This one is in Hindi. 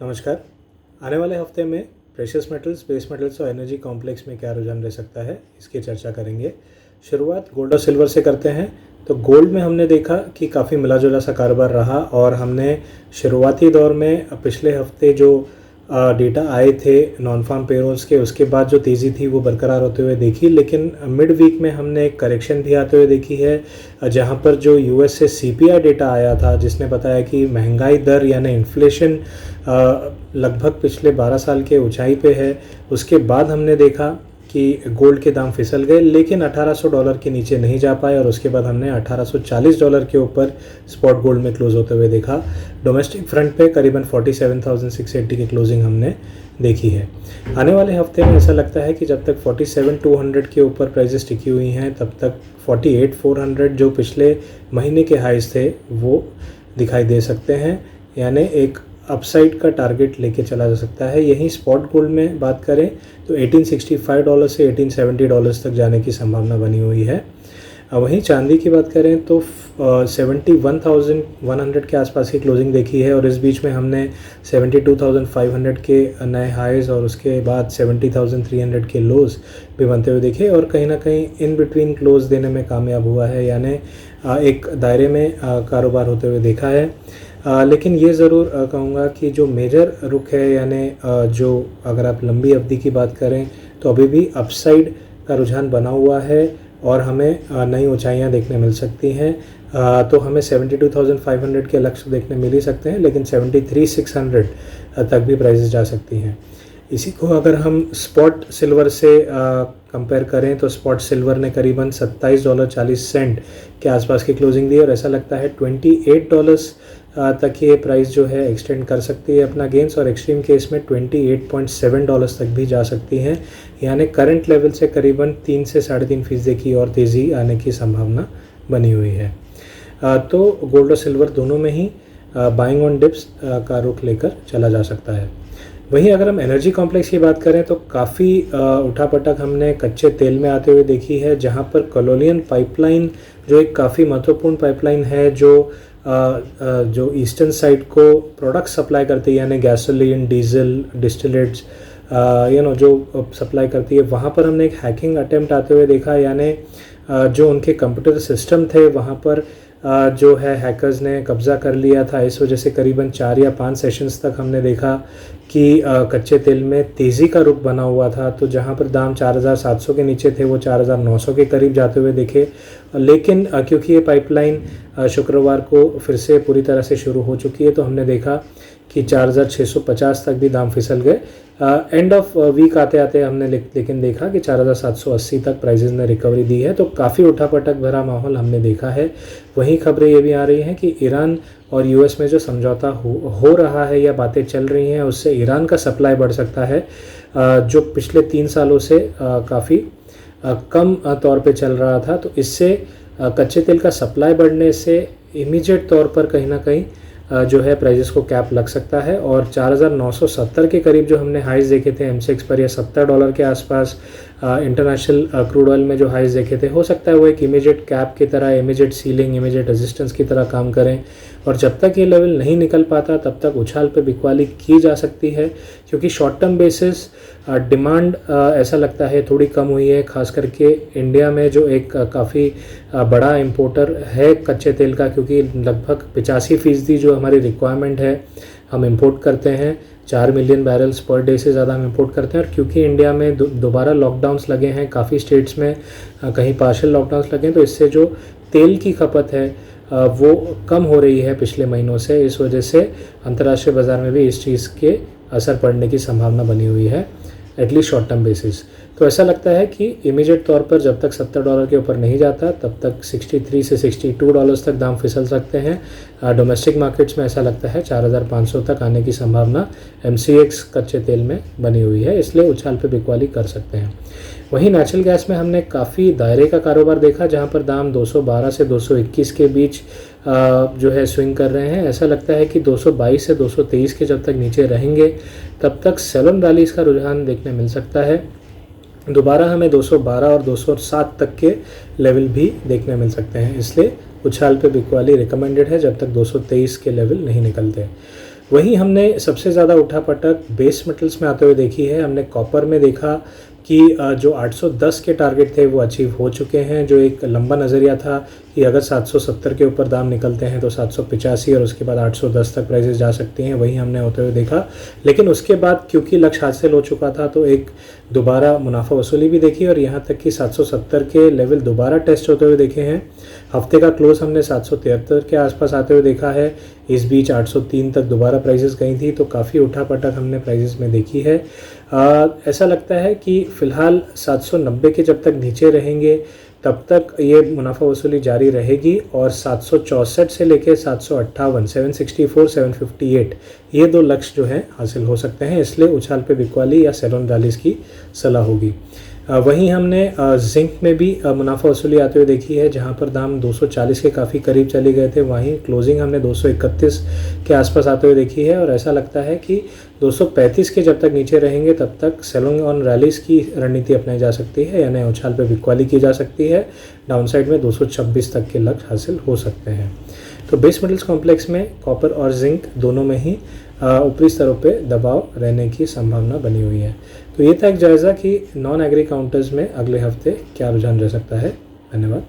नमस्कार। आने वाले हफ्ते में प्रेशियस मेटल्स, बेस मेटल्स और एनर्जी कॉम्प्लेक्स में क्या रुझान रह सकता है, इसकी चर्चा करेंगे। शुरुआत गोल्ड और सिल्वर से करते हैं। तो गोल्ड में हमने देखा कि काफ़ी मिला जुला सा कारोबार रहा और हमने शुरुआती दौर में पिछले हफ्ते जो डेटा आए थे नॉन फार्म पेरोल्स के, उसके बाद जो तेज़ी थी वो बरकरार होते हुए देखी, लेकिन मिड वीक में हमने एक करेक्शन भी आते हुए देखी है, जहां पर जो यूएस से सीपीआई डेटा आया था जिसने बताया कि महंगाई दर यानी इन्फ्लेशन लगभग पिछले 12 साल के ऊंचाई पे है। उसके बाद हमने देखा कि गोल्ड के दाम फिसल गए, लेकिन $1800 के नीचे नहीं जा पाए और उसके बाद हमने $1840 के ऊपर स्पॉट गोल्ड में क्लोज होते हुए देखा। डोमेस्टिक फ्रंट पे करीबन 47,680 की क्लोजिंग हमने देखी है। आने वाले हफ्ते में ऐसा लगता है कि जब तक 47,200 के ऊपर प्राइजेस टिकी हुई हैं, तब तक 48,400 जो पिछले महीने के हाइज थे वो दिखाई दे सकते हैं, यानी एक अपसाइड का टारगेट लेके चला जा सकता है। यहीं स्पॉट गोल्ड में बात करें तो $1865 से $1870 तक जाने की संभावना बनी हुई है। वहीं चांदी की बात करें तो 71,100 के आसपास की क्लोजिंग देखी है और इस बीच में हमने 72,500 के नए हाइज और उसके बाद 70,300 के लोज भी बनते हुए देखे और कहीं ना कहीं इन बिटवीन क्लोज देने में कामयाब हुआ है, यानी एक दायरे में कारोबार होते हुए देखा है। लेकिन ये ज़रूर कहूँगा कि जो मेजर रुख है, यानी जो अगर आप लंबी अवधि की बात करें तो अभी भी अपसाइड का रुझान बना हुआ है और हमें नई ऊंचाइयां देखने मिल सकती हैं। तो हमें 72,500 के लक्ष्य देखने मिल ही सकते हैं, लेकिन 73,600 तक भी प्राइसेस जा सकती हैं। इसी को अगर हम स्पॉट सिल्वर से कंपेयर करें तो स्पॉट सिल्वर ने करीबन $27.40 के आसपास की क्लोजिंग दी और ऐसा लगता है $28 तक ये प्राइस जो है एक्सटेंड कर सकती है अपना गेंस और एक्सट्रीम केस में $28.7 तक भी जा सकती हैं, यानी करंट लेवल से करीबन 3 से 3.5% की और तेज़ी आने की संभावना बनी हुई है। तो गोल्ड और सिल्वर दोनों में ही बाइंग ऑन डिप्स का रुख लेकर चला जा सकता है। वहीं अगर हम एनर्जी कॉम्प्लेक्स की बात करें तो काफ़ी उठापटक हमने कच्चे तेल में आते हुए देखी है, जहां पर कोलोलियन पाइपलाइन जो एक काफ़ी महत्वपूर्ण पाइपलाइन है जो ईस्टर्न साइड को प्रोडक्ट सप्लाई करती है, यानी गैसोलीन, डीजल, डिस्टिलेट्स जो सप्लाई करती है, वहाँ पर हमने एक हैकिंग अटेम्प्ट आते हुए देखा, यानी जो उनके कंप्यूटर सिस्टम थे वहाँ पर जो है हैकर्स ने कब्ज़ा कर लिया था। इस वजह से करीबन 4 या 5 सेशंस तक हमने देखा कि कच्चे तेल में तेज़ी का रुख बना हुआ था। तो जहां पर दाम 4,700 के नीचे थे वो 4,900 के करीब जाते हुए दिखे, लेकिन क्योंकि ये पाइपलाइन शुक्रवार को फिर से पूरी तरह से शुरू हो चुकी है तो हमने देखा कि 4,650 तक भी दाम फिसल गए। एंड ऑफ वीक आते आते हमने लेकिन देखा कि 4,780 तक प्राइजेस ने रिकवरी दी है, तो काफ़ी उठापटक भरा माहौल हमने देखा है। वहीं खबरें ये भी आ रही हैं कि ईरान और यूएस में जो समझौता हो रहा है या बातें चल रही हैं, उससे ईरान का सप्लाई बढ़ सकता है, जो पिछले 3 सालों से काफ़ी कम तौर पे चल रहा था। तो इससे कच्चे तेल का सप्लाई बढ़ने से इमीडिएट तौर पर कहीं ना कहीं जो है प्राइजेस को कैप लग सकता है और 4,970 के करीब जो हमने हाइज देखे थे M6 पर या $70 के आसपास इंटरनेशनल क्रूड ऑयल में जो हाइज देखे थे, हो सकता है वो एक इमीडिएट कैप की तरह, इमीडिएट सीलिंग, इमीडिएट रेजिस्टेंस की तरह काम करें और जब तक ये लेवल नहीं निकल पाता तब तक उछाल पे बिकवाली की जा सकती है, क्योंकि शॉर्ट टर्म बेसिस डिमांड ऐसा लगता है थोड़ी कम हुई है, खास करके इंडिया में जो एक काफ़ी बड़ा इंपोर्टर है कच्चे तेल का, क्योंकि लगभग 85% जो हमारी रिक्वायरमेंट है हम इंपोर्ट करते हैं। 4 मिलियन बैरल्स पर डे से ज़्यादा हम इंपोर्ट करते हैं और क्योंकि इंडिया में दोबारा लॉकडाउन्स लगे हैं, काफ़ी स्टेट्स में कहीं पार्शियल लॉकडाउन्स लगे हैं, तो इससे जो तेल की खपत है वो कम हो रही है पिछले महीनों से। इस वजह से अंतर्राष्ट्रीय बाज़ार में भी इस चीज़ के असर पड़ने की संभावना बनी हुई है, एटलीस्ट शॉर्ट टर्म बेसिस। तो ऐसा लगता है कि इमीडिएट तौर पर जब तक $70 के ऊपर नहीं जाता तब तक 63 से $62 तक दाम फिसल सकते हैं। डोमेस्टिक मार्केट्स में ऐसा लगता है 4,500 तक आने की संभावना MCX कच्चे तेल में बनी हुई है, इसलिए उछाल पे बिकवाली कर सकते हैं। वहीं नेचुरल गैस में हमने काफ़ी दायरे का कारोबार देखा, जहां पर दाम 212 से 221 के बीच जो है स्विंग कर रहे हैं। ऐसा लगता है कि 222 से 223 के जब तक नीचे रहेंगे तब तक सेलन रैलीज का रुझान देखने मिल सकता है। दोबारा हमें 212 और 207 तक के लेवल भी देखने मिल सकते हैं, इसलिए उछाल पे बिकवाली रिकमेंडेड है जब तक 223 के लेवल नहीं निकलते। वहीं हमने सबसे ज़्यादा उठापटक बेस मेटल्स में आते हुए देखी है। हमने कॉपर में देखा कि जो 810 के टारगेट थे वो अचीव हो चुके हैं। जो एक लंबा नज़रिया था कि अगर 770 के ऊपर दाम निकलते हैं तो 785 और उसके बाद 810 तक प्राइसेस जा सकती हैं, वही हमने होते हुए देखा। लेकिन उसके बाद क्योंकि लक्ष्य हासिल हो चुका था तो एक दोबारा मुनाफा वसूली भी देखी और यहाँ तक कि 770 के लेवल दोबारा टेस्ट होते हुए देखे हैं। हफ्ते का क्लोज हमने 773 के आसपास आते हुए देखा है। इस बीच 803 तक दोबारा प्राइसेस गई थी, तो काफ़ी उठापटक हमने प्राइसेस में देखी है। ऐसा लगता है कि फ़िलहाल 790 के जब तक नीचे रहेंगे तब तक ये मुनाफा वसूली जारी रहेगी और 764 से लेकर 758, 764, 758 ये दो लक्ष्य जो हैं हासिल हो सकते हैं। इसलिए उछाल पे बिकवाली या सेल ऑन रैलीज की सलाह होगी। वहीं हमने जिंक में भी मुनाफा वसूली आते हुए देखी है, जहां पर दाम 240 के काफ़ी करीब चले गए थे। वहीं क्लोजिंग हमने 231 के आसपास आते हुए देखी है और ऐसा लगता है कि 235 के जब तक नीचे रहेंगे तब तक सेलिंग ऑन रैलीज की रणनीति अपनाई जा सकती है, यानी उछाल पे बिकवाली की जा सकती है। डाउनसाइड में 226 तक के लक्ष्य हासिल हो सकते हैं। तो बेस मेटल्स कॉम्प्लेक्स में कॉपर और जिंक दोनों में ही ऊपरी स्तरों पे दबाव रहने की संभावना बनी हुई है। तो ये था एक जायज़ा कि नॉन एग्री काउंटर्स में अगले हफ्ते क्या रुझान रह सकता है। धन्यवाद।